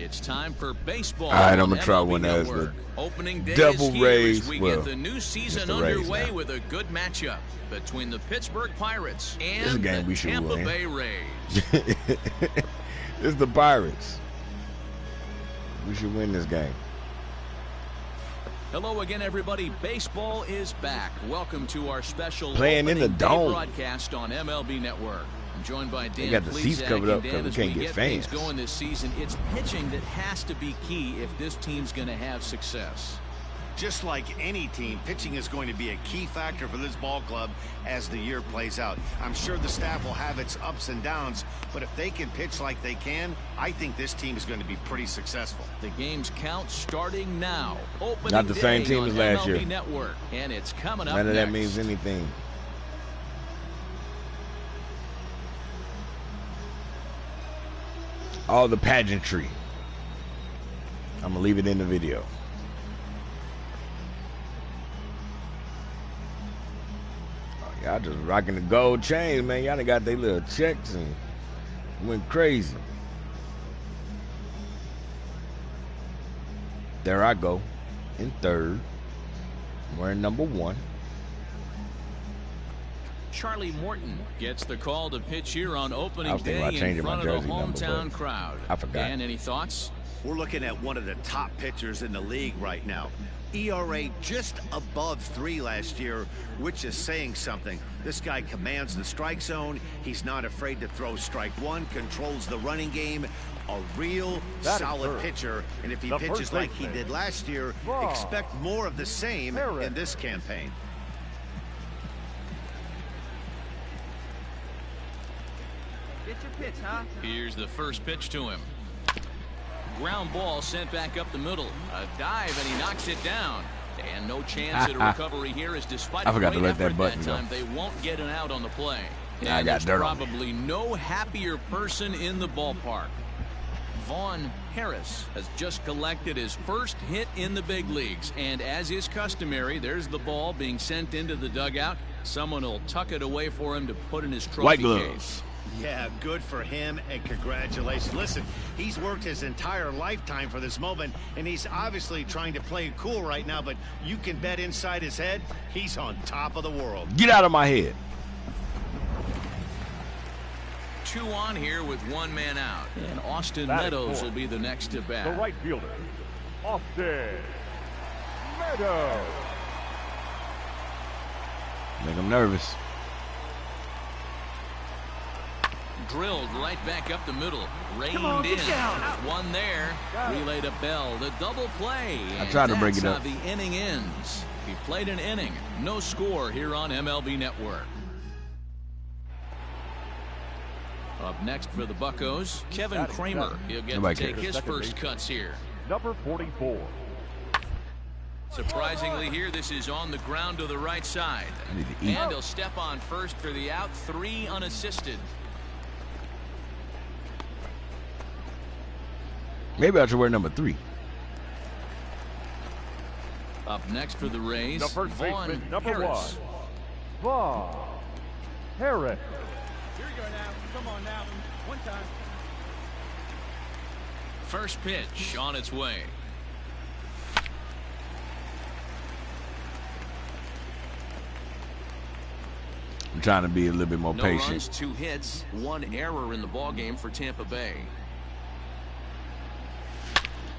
It's time for baseball. All right, I'm gonna on try MLB one as Network. the Opening day double is here raise. as we Well, get the new season underway with a good matchup between the Pittsburgh Pirates and the Tampa Bay Rays. It's the Pirates. We should win this game. Hello again, everybody. Baseball is back. Welcome to our special Playing in the dome broadcast on MLB Network. I'm joined by Dan. They got the seats covered up because we can't get fans. Going this season, it's pitching that has to be key if this team's going to have success. Just like any team, pitching is going to be a key factor for this ball club as the year plays out. I'm sure the staff will have its ups and downs, but if they can pitch like they can, I think this team is going to be pretty successful. The game's count starting now. Opening Not the same team as last MLB year. Network, and it's coming up None of next. that means anything. All the pageantry. I'm gonna leave it in the video. Y'all just rocking the gold chains, man. Y'all done got their little checks and went crazy. There I go in third. Wearing number 1. Charlie Morton gets the call to pitch here on opening day in front of the hometown crowd. I forgot. Dan, any thoughts? We're looking at one of the top pitchers in the league right now. ERA just above 3 last year, which is saying something. This guy commands the strike zone. He's not afraid to throw strike one, controls the running game. A real solid pitcher. And if he pitches like he did last year, expect more of the same in this campaign. Get your pitch, huh? Here's the first pitch to him. Ground ball sent back up the middle. A dive, and he knocks it down. And no chance at a recovery here, as despite I forgot to great let that effort button that time, they won't get an out on the play. I And got there's dirt on me. probably no happier person in the ballpark. Vaughn Harris has just collected his first hit in the big leagues. And as is customary, there's the ball being sent into the dugout. Someone will tuck it away for him to put in his trophy White case. gloves. Yeah, good for him, and congratulations. Listen, he's worked his entire lifetime for this moment, and he's obviously trying to play it cool right now, but you can bet inside his head, he's on top of the world. Get out of my head. 2 on here with 1 man out. And Austin Meadows will be the next to bat. The right fielder, Austin Meadows. Make him nervous. Drilled right back up the middle. Reined in. One there. Relay to Bell. The double play. I tried to break it up. That's how the inning ends. He played an inning. No score here on MLB Network. Up next for the Buccos, Kevin Kramer. He'll get to take his first cuts here. Number 44. Surprisingly here, this is on the ground to the right side. And he'll step on first for the out. 3 unassisted. Maybe I should wear number 3. Up next for the Rays, The first Vaughn baseman, number Harris. 1. Vaughn Harris. Here you go now. Come on now. One time. First pitch on its way. I'm trying to be a little bit more No patient. runs, 2 hits, 1 error in the ball game for Tampa Bay.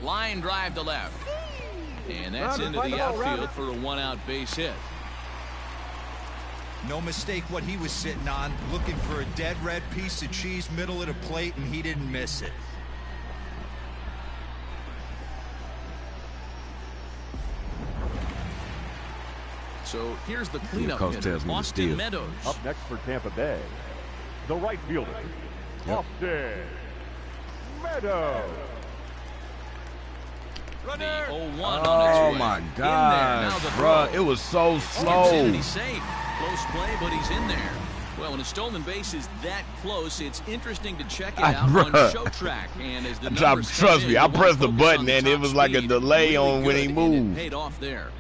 Line drive to left. And that's into the outfield for a 1-out base hit. No mistake what he was sitting on, looking for a dead red piece of cheese middle of the plate, and he didn't miss it. So here's the cleanup Coach hitter, tells me to Austin steal. Meadows. Up next for Tampa Bay, the right fielder, Austin Meadows. The 0-1 on its Oh way. my In there, God, now the bro! throw. It was so Gets in slow. and he's safe. Close play, but he's in there. Well, when a stolen base is that close, it's interesting to check it out on Bruh. show track. And as the numbers come Trust in, me, you I want to pressed the focus button on the and it top was like a speed. delay Really on when good, he and moved. it paid off there.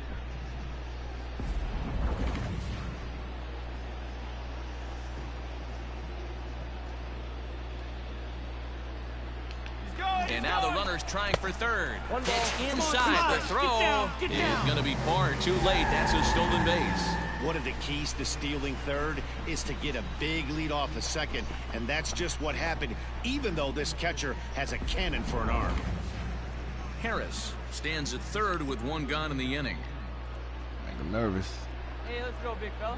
And now the runner's trying for third. Pitch inside. The throw is going to be far too late. That's a stolen base. One of the keys to stealing third is to get a big lead off the second, and that's just what happened, even though this catcher has a cannon for an arm. Harris stands at third with one gone in the inning. Make him nervous. Hey, let's go, big fella.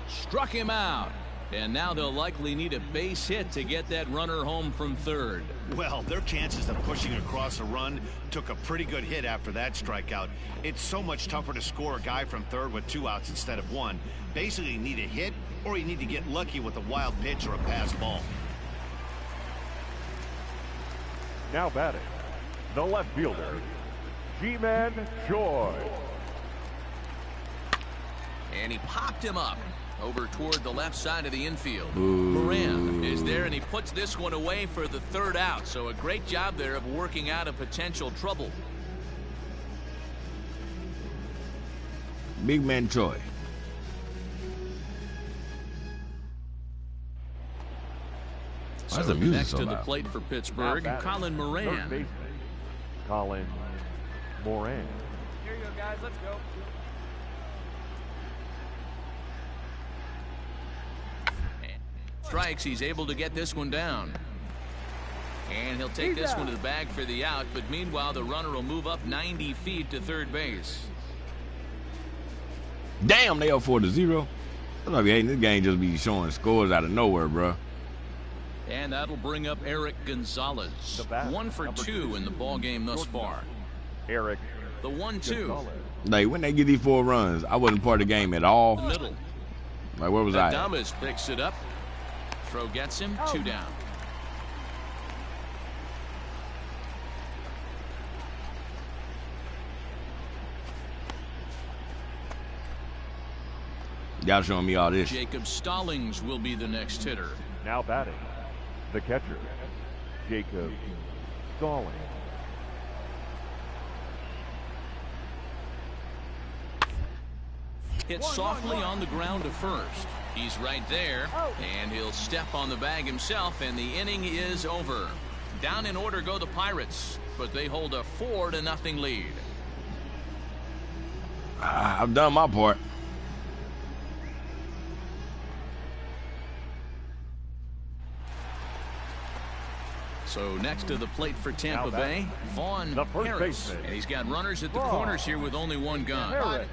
Struck him out. And now they'll likely need a base hit to get that runner home from third. Well, their chances of pushing across a run took a pretty good hit after that strikeout. It's so much tougher to score a guy from third with 2 outs instead of 1. Basically, you need a hit or you need to get lucky with a wild pitch or a pass ball. Now batting, the left fielder, G-Man Choi. And he popped him up over toward the left side of the infield. Ooh. Moran is there, and he puts this one away for the third out. So a great job there of working out a potential trouble. Big man Troy. Why is the music next so to the loud? plate for Pittsburgh, Now batting, Colin third Moran. baseman, Colin Moran. Here you go, guys. Let's go. Strikes, he's able to get this one down. And he'll take this one to the bag for the out, but meanwhile the runner will move up 90 feet to third base. Damn, they up 4-0. I might be hating this game. Just be showing scores out of nowhere, bro. And that'll bring up Eric Gonzalez. The bat, 1 for number 2 2, in the ball game thus far. Eric The 1-2. Gonzalez. Like, when they get these 4 runs, I wasn't part of the game at all. The middle. Like, where was I? Adames picks it up. Throw gets him. 2 down. Y'all showing me all this. Jacob Stallings will be the next hitter. Now batting, the catcher, Jacob Stallings. Hit softly on the ground to first. He's right there, and he'll step on the bag himself, and the inning is over. Down in order go the Pirates, but they hold a 4-0 lead. I've done my part. So next to the plate for Tampa Now Bay, Vaughn the first Harris. baseman. And he's got runners at the Vaughn corners here with only 1 gun. Harris.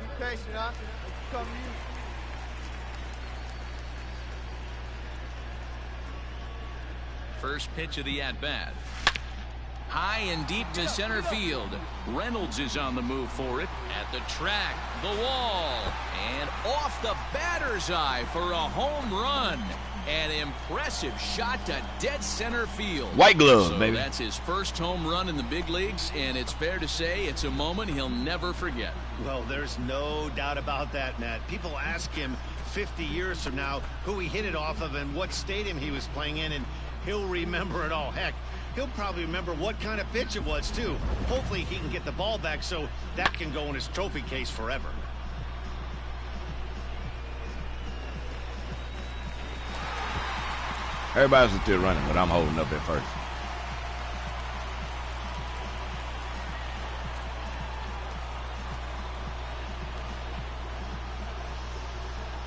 First pitch of the at-bat. High and deep to center field. Reynolds is on the move for it. At the track, the wall, and off the batter's eye for a home run. An impressive shot to dead center field. White glove, so baby. That's his first home run in the big leagues, and it's fair to say it's a moment he'll never forget. Well, there's no doubt about that, Matt. People ask him 50 years from now who he hit it off of and what stadium he was playing in, and he'll remember it all. Heck, he'll probably remember what kind of pitch it was, too. Hopefully he can get the ball back so that can go in his trophy case forever. Everybody's still running, but I'm holding up at first.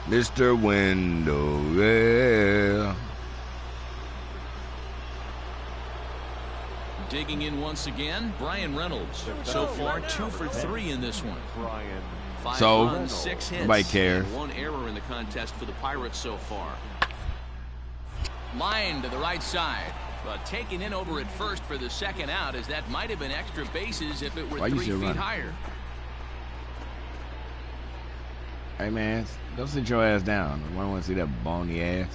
Mr. Window, yeah. Digging in once again, Brian Reynolds. So far, 2 for 3 in this one. Brian 5 So, runs, 6 hits. nobody cares. And 1 error in the contest for the Pirates so far. Line to the right side, but taken in over at first for the second out, as that might have been extra bases if it were Why you 3 still feet running? higher. Hey, man, don't sit your ass down. Nobody want to see that bony ass.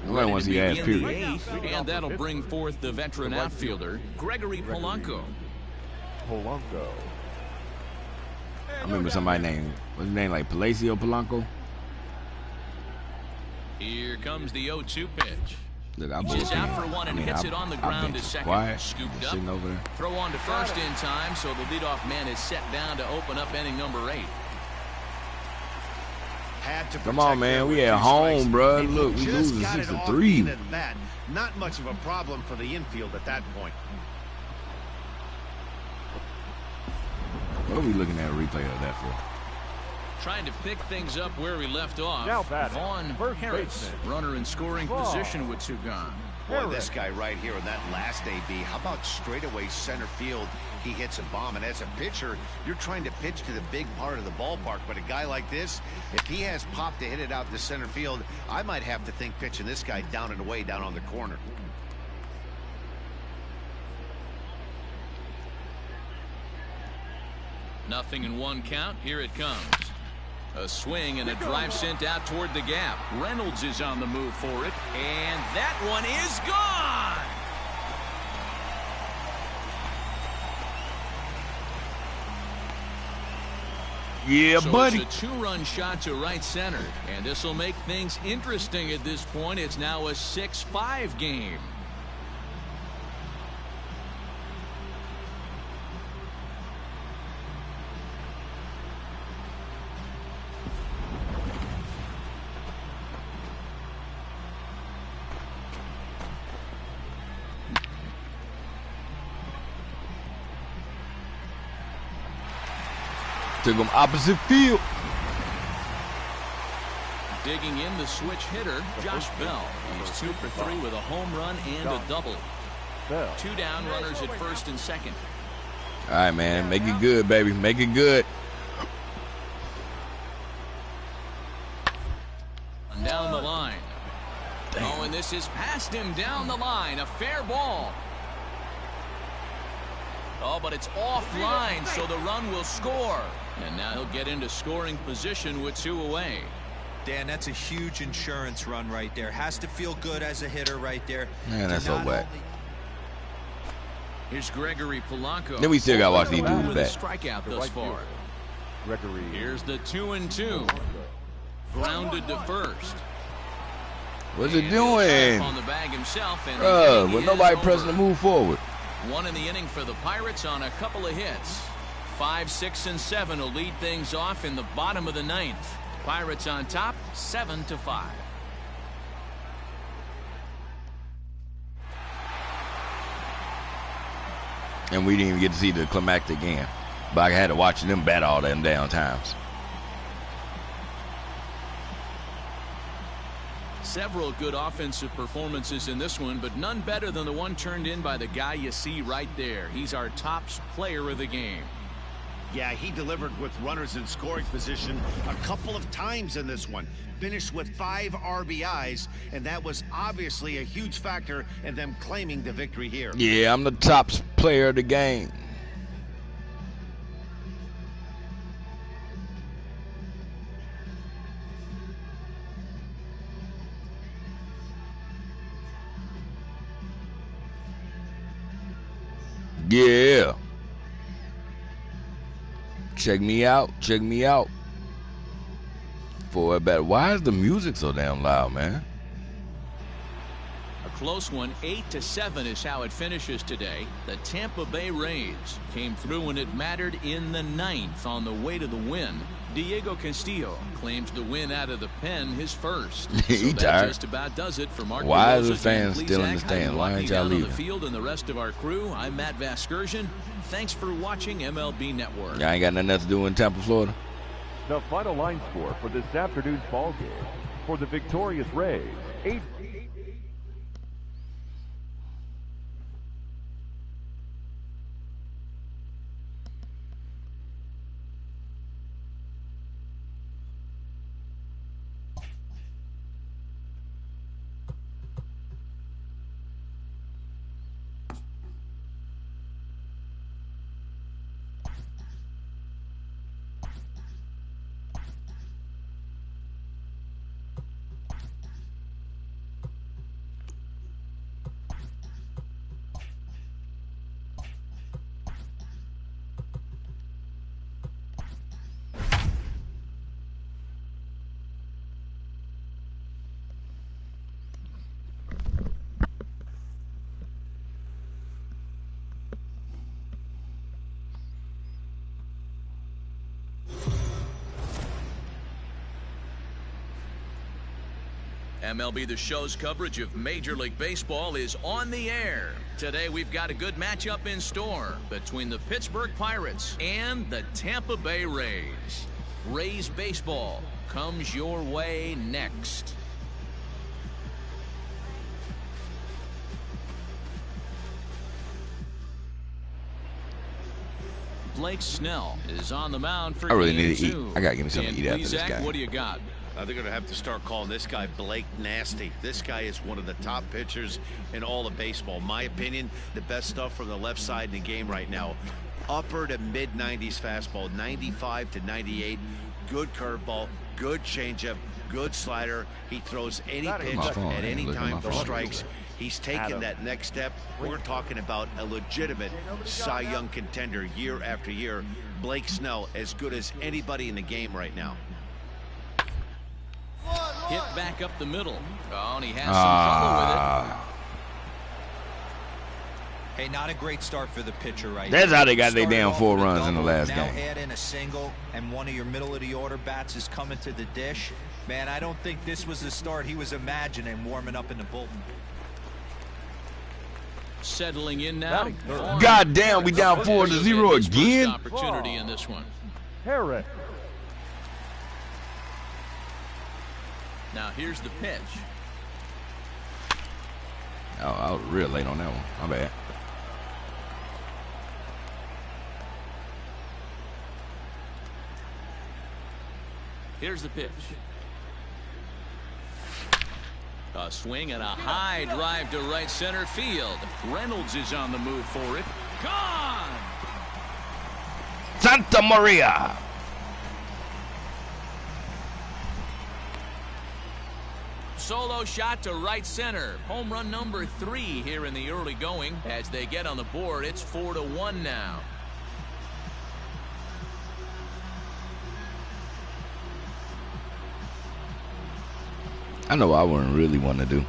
Nobody Ready want to to see your ass, begin the period. 8th, and that'll bring forth the veteran outfielder, Gregory Polanco. Polanco. I remember somebody named, what's his name, like Palacio Polanco? Here comes the 0-2 pitch. Look, I He's out for one and hits it on the ground to second. Quiet, Scooped up. sitting over there. Throw on to first in time, so the leadoff man is set down to open up inning number 8. Had to Come on, protect man. there We with at 2 home, strikes, bro. and he Look, we just losing got it off 6-3. being at bat. Not much of a problem for the infield at that point. What are we looking at a replay of that for? Trying to pick things up where we left off. Now batting, Vaughn first Harris, baseman. runner in scoring Vaughn. position with 2 gone. Boy, this guy right here in that last AB, how about straightaway center field? He hits a bomb, and as a pitcher, you're trying to pitch to the big part of the ballpark, but a guy like this, if he has pop to hit it out to center field, I might have to think pitching this guy down and away down on the corner. Nothing in 1 count. Here it comes. A swing and a drive sent out toward the gap. Reynolds is on the move for it, and that one is gone. Yeah, So buddy. it's a 2-run shot to right center, and this will make things interesting at this point. It's now a 6-5 game. Took him opposite field. Digging in the switch hitter, Josh Bell. He's 2 for 3 with a home run and a double. Bell. 2 down, runners at first and second. All right, man. Make it good, baby. Make it good. Down the line. Oh, and this is past him down the line. A fair ball. Oh, but it's offline, so the run will score. And now he'll get into scoring position with 2 away. Dan, that's a huge insurance run right there. Has to feel good as a hitter right there. Man, that's so whack. Here's Gregory Polanco. Then we still got to watch these dudes with a back. strikeout thus far. Gregory. Here's the 2-2. Grounded to first. What's it And he'll doing? tap on the bag himself, and the Bruh, inning with is nobody over. pressing to move forward. 1 in the inning for the Pirates on a couple of hits. 5, 6, and 7 will lead things off in the bottom of the 9th. Pirates on top, 7-5. And we didn't even get to see the climactic game. But I had to watch them bat all them down times. Several good offensive performances in this one, but none better than the one turned in by the guy you see right there. He's our top player of the game. Yeah, he delivered with runners in scoring position a couple of times in this one. Finished with 5 RBIs, and that was obviously a huge factor in them claiming the victory here. Yeah, I'm the top player of the game. Yeah. Check me out. Check me out. For a better. Why is the music so damn loud, man? A close one, 8-7 is how it finishes today. The Tampa Bay Rays came through when it mattered in the 9th on the way to the win. Diego Castillo claims the win out of the pen his first. He So that tired. just about does it for Mark. Why is the Derosa, fans Dan still in the Plesac, stand? Heidi Why ain't Lucky y'all down on leaving? the field and the rest of our crew. I'm Matt Vasgersian. Thanks for watching MLB Network. Y'all ain't got nothing else to do in Tampa, Florida? The final line score for this afternoon's ball game for the victorious Rays. 8 MLB the Show's coverage of Major League Baseball is on the air. Today we've got a good matchup in store between the Pittsburgh Pirates and the Tampa Bay Rays. Rays baseball comes your way next. Blake Snell is on the mound for I really game need to eat. two. I gotta give me something to eat after this Zach, guy. what do you got? They're going to have to start calling this guy Blake Nasty. This guy is one of the top pitchers in all of baseball. My opinion, the best stuff from the left side in the game right now. Upper to mid-90s fastball, 95 to 98. Good curveball, good changeup, good slider. He throws any pitch at any time for strikes. He's taken that next step. We're talking about a legitimate Cy Young contender year after year. Blake Snell, as good as anybody in the game right now. Hit back up the middle. Oh, and he has some trouble with it. Hey, not a great start for the pitcher right That's now. how they got their Started damn off 4 with a runs in the double, last now game. add in a single, and one of your middle-of-the-order bats is coming to the dish. Man, I don't think this was the start he was imagining warming up in the bullpen. Settling in now. God damn, we down 4-0 again. Opportunity in this one. Harris. Now here's the pitch. Oh, I was real late on that one. My bad. Here's the pitch. A swing and a high drive to right center field. Reynolds is on the move for it. Gone! Santa Maria. Solo shot to right center. Home run number 3 here in the early going. As they get on the board, it's 4-1 now. I know I wouldn't really want to do.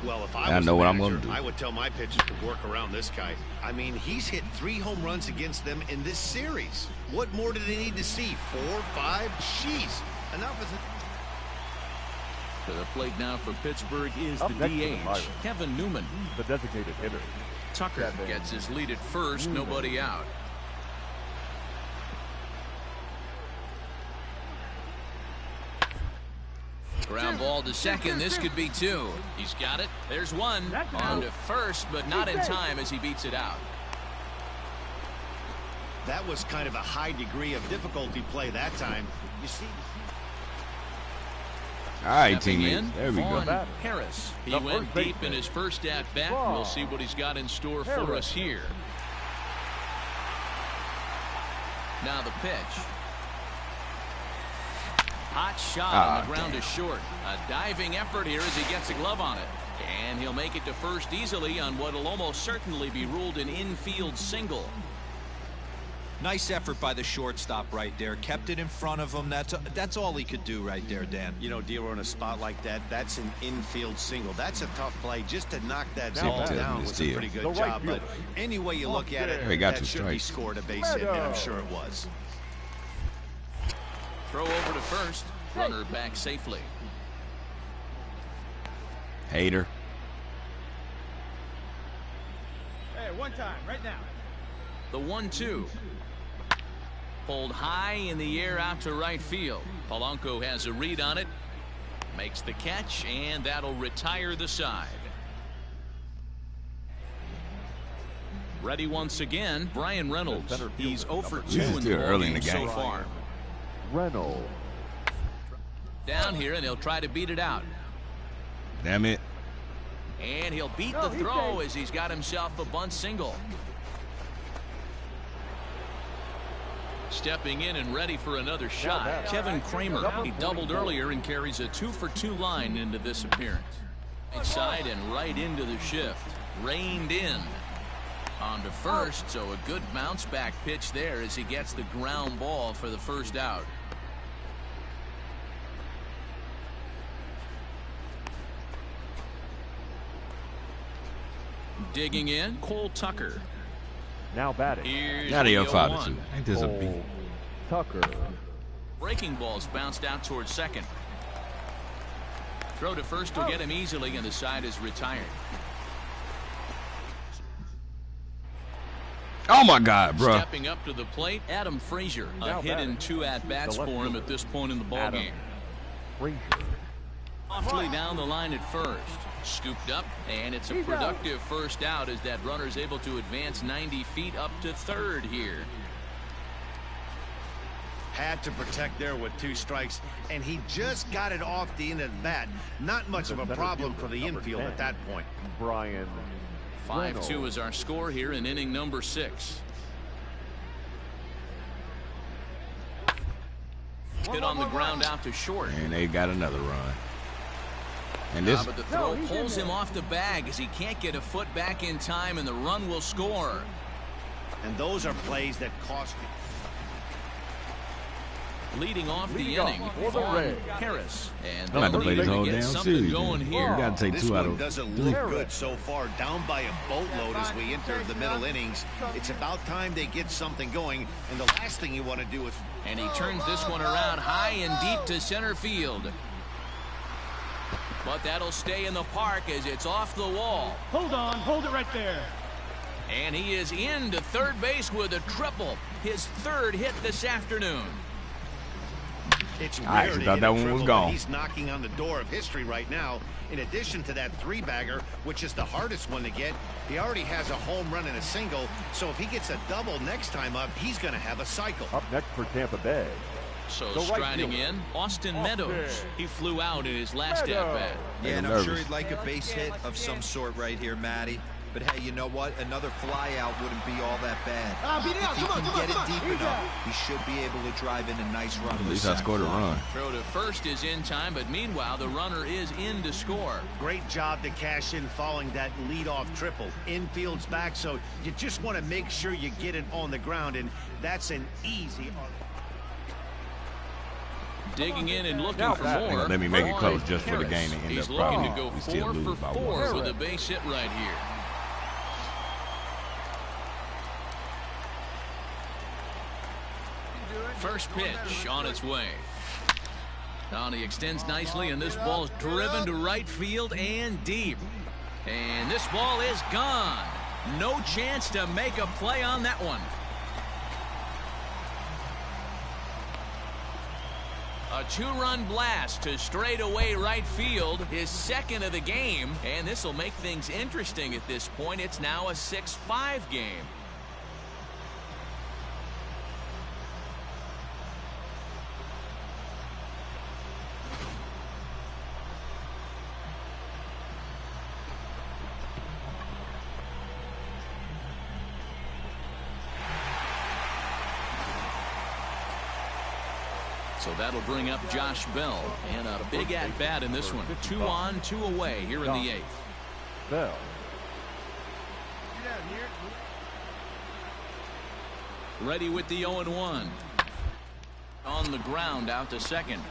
Well, if I I was know the what I'm manager, gonna do. I would tell my pitchers to work around this guy. I mean, he's hit 3 home runs against them in this series. What more do they need to see? 4, 5? Jeez. Enough is it. To the plate now for Pittsburgh is the Up next to the DH, Pirates. Kevin Newman. The designated hitter. Tucker gets his lead at first, nobody out. Ground ball to second. This could be 2. He's got it. There's 1. On to first, but not in time as he beats it out. That was kind of a high degree of difficulty play that time. You see. All right, Stepping teammates. in, There we go. Vaughn Harris. He The went first deep in baseman. his first at bat. We'll see what he's got in store for Harris. us here. Now the pitch. Hot shot on the ground to short. A diving effort here as he gets a glove on it. And he'll make it to first easily on what will almost certainly be ruled an infield single. Nice effort by the shortstop right there. Kept it in front of him. That's all he could do right there, Dan. You know, Dero, in a spot like that, that's an infield single. That's a tough play. Just to knock that ball Zip down to was a steal. pretty good The right job. But fielder. any way you look at it, He got that 2 should be strikes. scored a base hit, and I'm sure it was. Throw over to first. Runner back safely. Hater. Hey, one time, right now. The 1-2. Pulled high in the air out to right field. Polanco has a read on it. Makes the catch, and that'll retire the side. Ready once again, Brian Reynolds. Center He's fielder, 0 for number 2 in two. the Still ball early in game the so game. far. Reynolds. Down here, and he'll try to beat it out. Damn it. And he'll beat the throw as he's got himself a bunt single. Stepping in and ready for another shot, Kevin Kramer. He doubled earlier and carries a 2 for 2 line into this appearance. Right side and right into the shift. Reined in. On to first, so a good bounce back pitch there as he gets the ground ball for the first out. Digging in, Cole Tucker. Now batting. Here's Out of your the father, 0-1. too. Ain't this a beat? Tucker. Breaking balls bounced out towards second. Throw to first will get him easily, and the side is retired. Oh my God, bro. Stepping up to the plate, Adam Frazier. A hit in 2 at-bats for him at this point in the ballgame. Softly down the line at first. Scooped up, and it's a productive first out as that runner's able to advance 90 feet up to third here. Had to protect there with 2 strikes, and he just got it off the end of the bat. Not much of a problem for the infield at that point. Brian. 5-2 is our score here in inning number 6. Hit on the ground out to short. And they got another run. And this, but the throw pulls him off the bag as he can't get a foot back in time, and the run will score. And those are plays that cost you. Leading off the inning, Vaughn Harris. And I'm about to play this whole damn series. Going You here. got to take This 2 out one of doesn't 3. look good so far. Down by a boatload as we enter the middle innings. It's about time they get something going, and the last thing you want to do is... And he turns this one around high and deep to center field. But that'll stay in the park as it's off the wall. Hold on, hold it right there. And he is into third base with a triple. His 3rd hit this afternoon. It's I rare actually to thought hit that a one was triple, gone. but he's knocking on the door of history right now. In addition to that 3-bagger, which is the hardest one to get, he already has a home run and a single. So if he gets a double next time up, he's going to have a cycle. Up next for Tampa Bay. So The right striding fielder. in, Austin Meadows. He flew out in his last at-bat. Yeah, and I'm nervous. sure he'd like a base hit of some sort right here, Matty. But hey, you know what? Another fly out wouldn't be all that bad. If he can get it deep enough, he should be able to drive in a nice run. At least I scored a run. Throw to first is in time, but meanwhile, the runner is in to score. Great job to cash in following that leadoff triple. Infield's back, so you just want to make sure you get it on the ground, and that's an easy... Digging in and looking for more. Let me make it Vaughn close just for the Harris. game to end He's up looking to probably. go We still 4 lose for by 4 1. with a base hit right here. First pitch on its way. Now he extends nicely, and this ball is driven to right field and deep. And this ball is gone. No chance to make a play on that one. A 2-run blast to straightaway right field, his 2nd of the game, and this will make things interesting at this point. It's now a 6-5 game. So that'll bring up Josh Bell, and a big at-bat in this one. 2 on, 2 away here in the 8th. Bell. Ready with the 0-1. On the ground, out to second.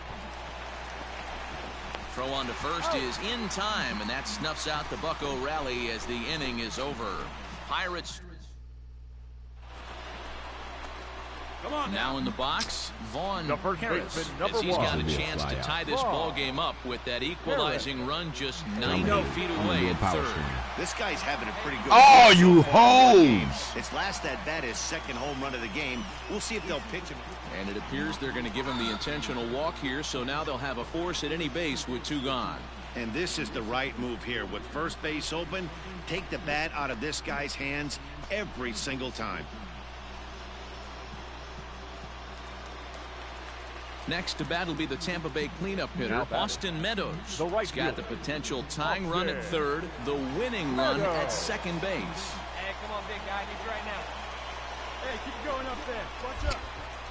Throw on to first is in time, and that snuffs out the Bucco rally as the inning is over. Pirates now in the box, Vaughn The first Harris, baseman, as number he's got 1. a chance to tie this ball game up with that equalizing run just 90 feet away at third. This guy's having a pretty good... Oh, game you so far in the game. hoes! His last at-bat is 2nd home run of the game. We'll see if they'll pitch him. And it appears they're going to give him the intentional walk here, so now they'll have a force at any base with 2 gone. And this is the right move here. With first base open, take the bat out of this guy's hands every single time. Next to bat will be the Tampa Bay cleanup hitter, Austin Meadows. The right He's got the fielder. potential tying run at third, the winning run at second base. Hey, come on, big guy. I need you right now. Hey, keep going up there. Watch up.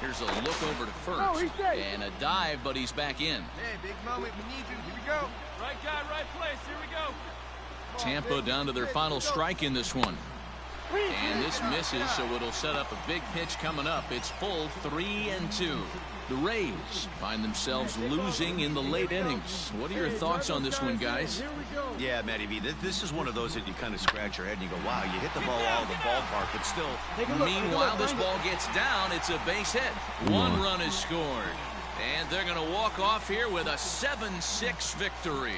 Here's a look over to Oh, first, he's safe. and a dive, but he's back in. Hey, big moment. We need you. Here we go. Right guy, right place. Here we go. Tampa down to their final strike in this one. And this misses, so it'll set up a big pitch coming up. It's full 3-2. The Rays find themselves losing in the late innings. What are your thoughts on this one, guys? Yeah, Matty V, this is one of those that you kind of scratch your head and you go, wow, you hit the ball out of the ballpark, but still. Meanwhile, this ball gets down. It's a base hit. 1 run is scored. And they're going to walk off here with a 7-6 victory.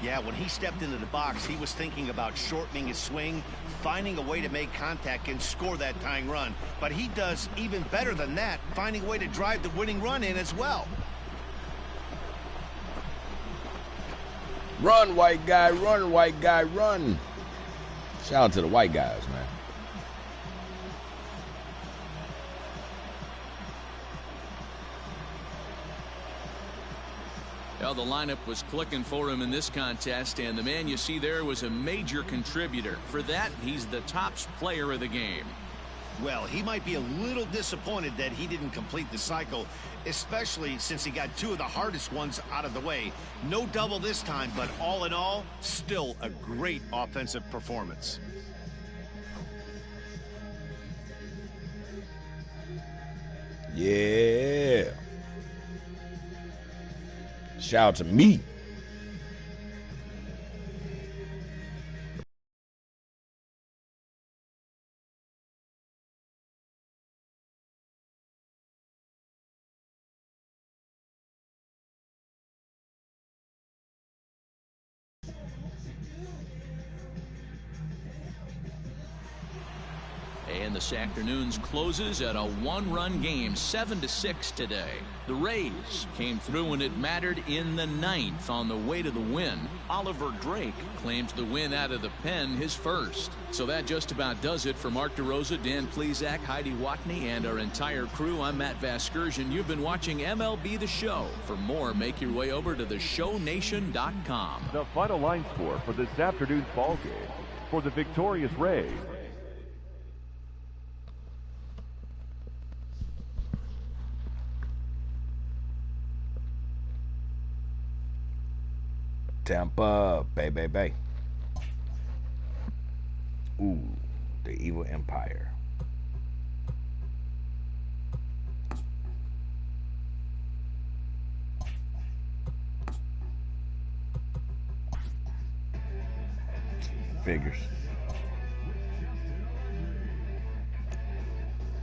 Yeah, when he stepped into the box, he was thinking about shortening his swing, finding a way to make contact and score that tying run. But he does even better than that, finding a way to drive the winning run in as well. Run, white guy, run, white guy, run. Shout out to the white guys, man. Well, the lineup was clicking for him in this contest, and the man you see there was a major contributor. For that, he's the top player of the game. Well, he might be a little disappointed that he didn't complete the cycle, especially since he got two of the hardest ones out of the way. No double this time, but all in all, still a great offensive performance. Yeah. Shout out to me. And this afternoon's closes at a one-run game, 7-6 today. The Rays came through when it mattered in the ninth on the way to the win. Oliver Drake claims the win out of the pen, his first. So that just about does it for Mark DeRosa, Dan Plesac, Heidi Watney, and our entire crew. I'm Matt Vasgersian. You've been watching MLB The Show. For more, make your way over to theshownation.com. The final line score for this afternoon's ball game for the victorious Rays. Tampa, bay. Ooh, the evil empire. Figures.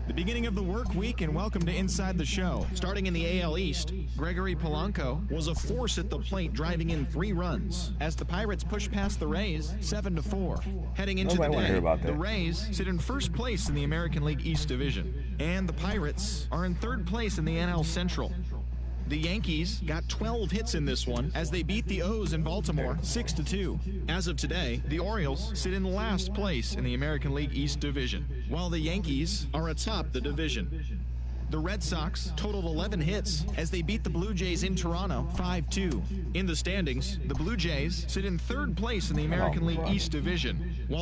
The beginning of the work week, and welcome to Inside the Show. Starting in the AL East, Gregory Polanco was a force at the plate, driving in 3 runs as the Pirates push past the Rays 7-4. Heading into the day, the Rays sit in first place in the American League East Division, and the Pirates are in third place in the NL Central. The Yankees got 12 hits in this one as they beat the O's in Baltimore 6-2. As of today, the Orioles sit in last place in the American League East Division, while the Yankees are atop the division. The Red Sox totaled 11 hits as they beat the Blue Jays in Toronto 5-2. In the standings, the Blue Jays sit in third place in the American League East Division, while